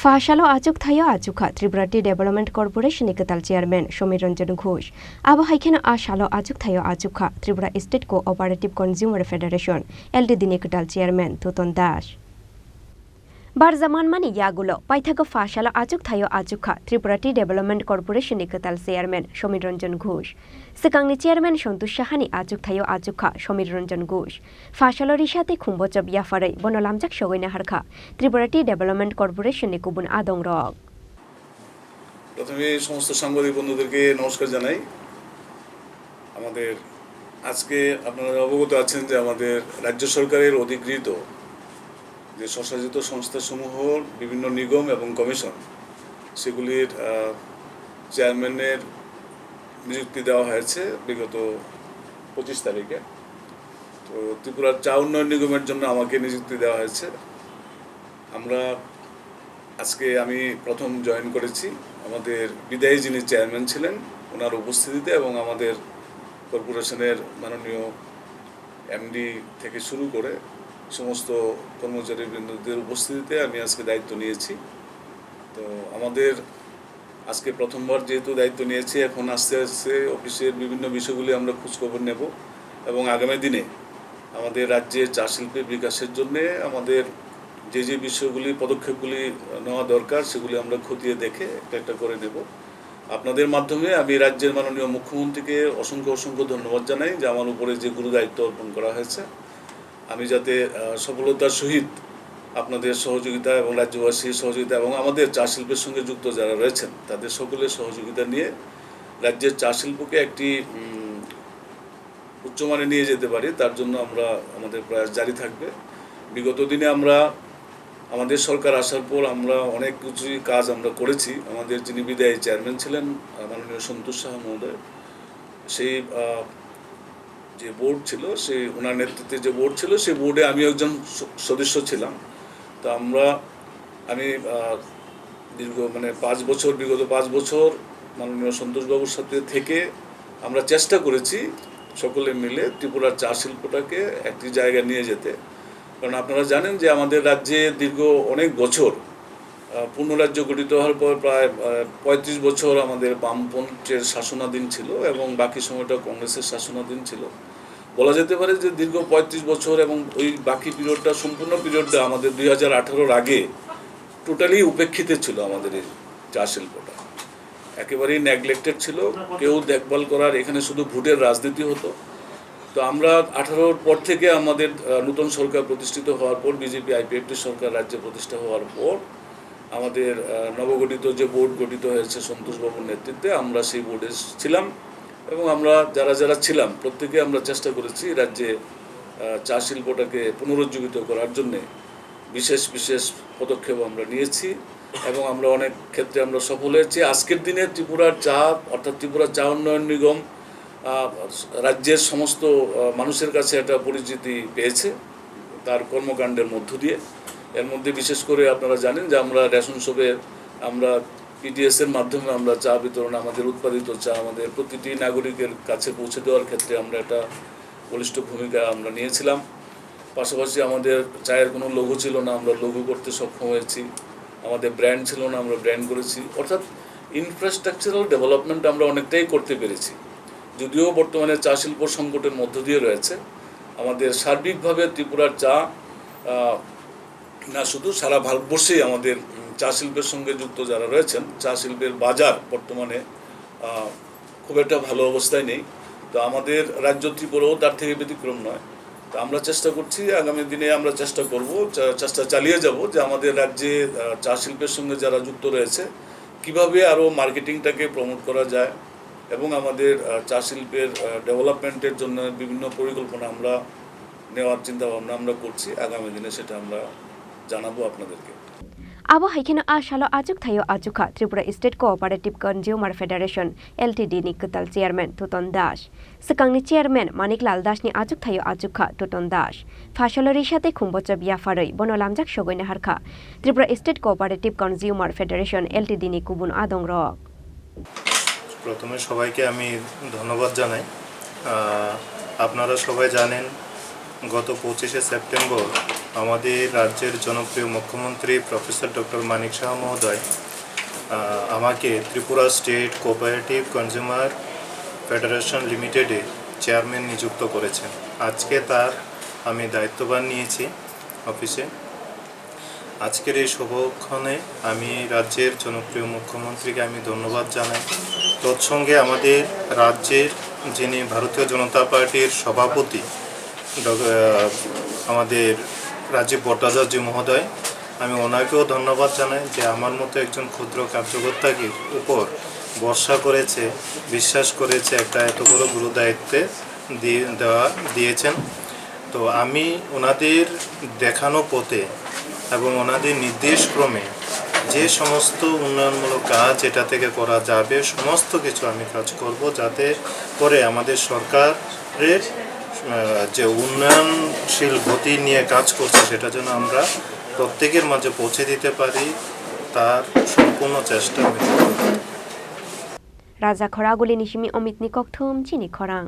Phasalo Achukthaio Achukha Tripura Development Corporation Kwtal Chairman Samir Ranjan Ghosh Achukthaio Ashalo Achukthaio Achukha Tripura State Cooperative Consumer Federation LTD Kwtal Chairman Tuton Das Barzaman mani yagulo Paithago Phasalo Achukthaio Achukha Tripura Development Corporation Kwtal Chairman Samir Ranjan Ghosh Sekangni Chairman Shahani Achukthaio Achukha Samir Ranjan Ghosh Phasalo Rishate Khumbochab Yafare Bonolamjak Shogoina Harkha Tripura Development Corporation Kubun Adong Rog প্রথমে সমস্ত সাংবাদিক বন্ধুদেরকে নমস্কার জানাই। আমাদের আজকে আপনারা অবগত আছেন যে আমাদের রাজ্য সরকারের অধিকৃত যে স্বশাসিত সংস্থাসমূহর বিভিন্ন নিগম এবং কমিশন সেগুলির চেয়ারম্যানের নিযুক্তি দেওয়া হয়েছে বিগত 25 তারিখে। তো ত্রিপুরার চা উন্নয়ন নিগমের জন্য আমাকে নিযুক্তি দেওয়া হয়েছে। আমি প্রথম জয়েন করেছি আমাদের বিদায়ী যিনি চেয়ারম্যান ছিলেন ওনার উপস্থিতিতে এবং আমাদের কর্পোরেশনের মাননীয় এমডি থেকে শুরু করে সমস্ত কর্মচারীবৃন্দদের উপস্থিতিতে আমি আজকে দায়িত্ব নিয়েছি। তো আমাদের আজকে প্রথমবার যেহেতু দায়িত্ব নিয়েছি, এখন আস্তে আস্তে অফিসের বিভিন্ন বিষয়গুলি আমরা খোঁজখবর নেব এবং আগামী দিনে আমাদের রাজ্যের চা শিল্পের বিকাশের জন্য আমাদের যে বিষয়গুলি পদক্ষেপগুলি নেওয়া দরকার সেগুলি আমরা খতিয়ে দেখে একটা করে নেব। আপনাদের মাধ্যমে আমি রাজ্যের মাননীয় মুখ্যমন্ত্রীকে অসংখ্য ধন্যবাদ জানাই যে আমার উপরে যে গুরু দায়িত্ব অর্পণ করা হয়েছে, আমি যাতে সফলতার সহিত আপনাদের সহযোগিতা এবং রাজ্যবাসীর সহযোগিতা এবং আমাদের চা শিল্পের সঙ্গে যুক্ত যারা রয়েছেন তাদের সকলের সহযোগিতা নিয়ে রাজ্যের চা শিল্পকে একটি উচ্চমানে নিয়ে যেতে পারি, তার জন্য আমাদের প্রয়াস জারি থাকবে। বিগত দিনে আমাদের সরকার আসার পর আমরা অনেক কিছু কাজ আমরা করেছি। আমাদের যিনি বিদায়ী চেয়ারম্যান ছিলেন মাননীয় সন্তোষ সাহা মহোদয়, সেই যে বোর্ড ছিল ওনার নেতৃত্বে যে বোর্ড ছিল সেই বোর্ডে আমি একজন সদস্য ছিলাম। তো আমি বিগত 5 বছর মাননীয় সন্তোষবাবুর সাথে থেকে আমরা চেষ্টা করেছি সকলে মিলে ত্রিপুরার চা শিল্পটাকে একটি জায়গায় নিয়ে যেতে। কারণ আপনারা জানেন যে আমাদের রাজ্যে দীর্ঘ অনেক বছর পূর্ণ রাজ্য গঠিত হওয়ার পর প্রায় 35 বছর আমাদের বামপন্থের শাসনাধীন ছিল এবং বাকি সময়টা কংগ্রেসের শাসনাধীন ছিল। বলা যেতে পারে যে দীর্ঘ 35 বছর এবং ওই বাকি পিরিয়ডটা সম্পূর্ণ পিরিয়ডটা আমাদের 2018-র আগে টোটালি উপেক্ষিত ছিল। আমাদের এই চা শিল্পটা একেবারেই নেগলেক্টেড ছিল, কেউ দেখভাল করার, এখানে শুধু ভোটের রাজনীতি হতো। তো আমরা 18-র পর থেকে আমাদের নতুন সরকার প্রতিষ্ঠিত হওয়ার পর, বিজেপি আইপিএফটি সরকার রাজ্যে প্রতিষ্ঠা হওয়ার পর আমাদের নবগঠিত যে বোর্ড গঠিত হয়েছে সন্তোষবাবুর নেতৃত্বে, আমরা সেই বোর্ডে ছিলাম এবং আমরা যারা ছিলাম প্রত্যেকে আমরা চেষ্টা করেছি রাজ্যে চা শিল্পটাকে পুনরুজ্জীবিত করার জন্যে বিশেষ পদক্ষেপ আমরা নিয়েছি এবং আমরা অনেক ক্ষেত্রে আমরা সফল হয়েছি। আজকের দিনে ত্রিপুরার চা অর্থাৎ ত্রিপুরা চা উন্নয়ন নিগম রাজ্যের সমস্ত মানুষের কাছে একটা পরিচিতি পেয়েছে তার কর্মকাণ্ডের মধ্য দিয়ে। এর মধ্যে বিশেষ করে আপনারা জানেন যে আমরা রেশন শপে আমরা পিডিএসের মাধ্যমে আমরা চা বিতরণ, আমাদের উৎপাদিত চা আমাদের প্রতিটি নাগরিকের কাছে পৌঁছে দেওয়ার ক্ষেত্রে আমরা একটা বলিষ্ঠ ভূমিকা আমরা নিয়েছিলাম। পাশাপাশি আমাদের চায়ের কোনো লোগো ছিল না, আমরা লোগো করতে সক্ষম হয়েছি। আমাদের ব্র্যান্ড ছিল না, আমরা ব্র্যান্ড করেছি। অর্থাৎ ইনফ্রাস্ট্রাকচারাল ডেভেলপমেন্ট আমরা অনেকটাই করতে পেরেছি। যদিও বর্তমানে চা শিল্প সংকটের মধ্য দিয়ে রয়েছে, আমাদের সার্বিকভাবে ত্রিপুরার চা না শুধু সারা ভারতবর্ষেই আমাদের চা শিল্পের সঙ্গে যুক্ত যারা রয়েছেন, চা শিল্পের বাজার বর্তমানে খুব একটা ভালো অবস্থায় নেই। তো আমাদের রাজ্য ত্রিপুরাও তার থেকে ব্যতিক্রম নয়। তো আমরা চেষ্টা করছি, আগামী দিনে আমরা চেষ্টা চালিয়ে যাব যে আমাদের রাজ্যে চা শিল্পের সঙ্গে যারা যুক্ত রয়েছে কিভাবে আরও মার্কেটিংটাকে প্রমোট করা যায় এবং আমাদের চা শিল্পের ডেভেলপমেন্টের জন্য বিভিন্ন পরিকল্পনা আমরা নেওয়ার চিন্তাভাবনা আমরা করছি। আগামী দিনে সেটা আমরা জানাবো আপনাদেরকে। Ashalo Achukthaio Achukha Tripura State Cooperative Consumer Federation LTD ni Kwtal Chairman Tuton Das Sekangni Chairman Maniklal Das ni Achukthaio Achukha Tuton Das Phasalo Rishate Khumbochab Yafare Bonolamjak Shogoina Harkha Tripura State Cooperative Consumer Federation LTD ni Kubun Adong Rog প্রথমে সবাইকে আমি ধন্যবাদ জানাই। আপনারা সবাই জানেন গত 25শে September আমাদের রাজ্যের জনপ্রিয় মুখ্যমন্ত্রী প্রফেসর ডক্টর মানিক শাহ মহোদয় আমাকে Tripura state cooperative consumer federation লিমিটেডে চেয়ারম্যান নিযুক্ত করেছেন। আজকে তার আমি দায়িত্বভার নিয়েছি অফিসে। আজকের এই শুভক্ষণে আমি রাজ্যের জনপ্রিয় মুখ্যমন্ত্রীকে আমি ধন্যবাদ জানাই। তৎসঙ্গে আমাদের রাজ্যের যিনি ভারতীয় জনতা পার্টির সভাপতি আমাদের রাজীব ভট্টাচার্য মহোদয়, আমি ওনাকেও ধন্যবাদ জানাই যে আমার মতো একজন ক্ষুদ্র কার্যকর্তাকে উপর ভরসা করেছে, বিশ্বাস করেছে, একটা এত বড় গুরু দায়িত্বে দিয়েছেন। তো আমি ওনাদের দেখানো পথে এবং ওনাদের নির্দেশক্রমে যে সমস্ত উন্নয়নমূলক কাজ এটা থেকে করা যাবে সমস্ত কিছু আমি কাজ করব, যাতে করে আমাদের সরকারের যে উন্নয়নশীল গতি নিয়ে কাজ করছে সেটা যেন আমরা প্রত্যেকের মাঝে পৌঁছে দিতে পারি, তার সম্পূর্ণ চেষ্টা আমি করব। রাজা খরাগুলি নিশিমি অমিত নিকক থুম চিনি খরাং।